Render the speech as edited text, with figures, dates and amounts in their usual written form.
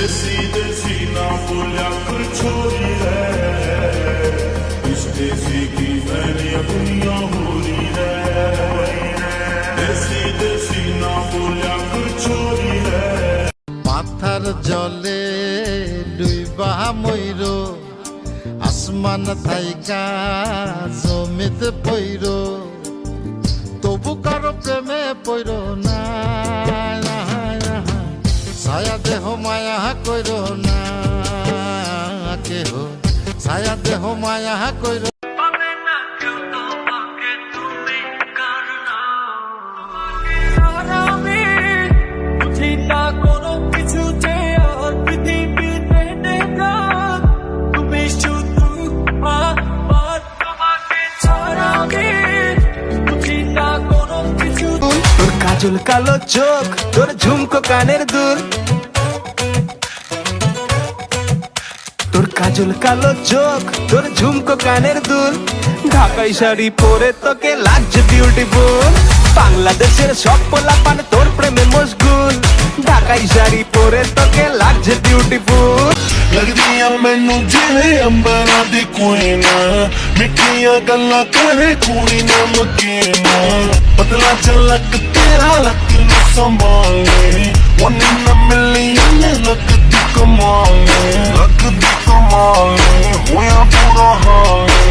देसी देसी ना बोलिया कर छोरी है, इस देसी की मैंने दुनिया होली है। देसी देसी ना बोलिया कर छोरी है। মাথার জলে ডুইবা ময়ূর আসমান থাইকা জমিতে পইর তবু কারো প্রেমে পইর না ছায়া দেহ মায়া কইর না কেহ ছায়া দেহ মায়া কইর কাজল কালো চোখ তোর ঝুমকো কানের দুল, তোর কাজল কালো চোখ তোর ঝুমকো কানের দুল, ঢাকাই শাড়ি পরে তোকে লাগছে বিউটিফুল। বাংলাদেশের সব পোলাপান তোর প্রেমে মশগুল, ঢাকাই শাড়ি পরে তোকে লাগছে বিউটিফুল। लगदियां मैनू जिवे अंबरा दी कुईना, मिठियां गल्लां करे कुड़ी नमकीना, पतला झलक तेरा लक नू संभाले, वन इन अ मिलियन लगदी कमाल, लगदी कमाल, होया बुरा हाल।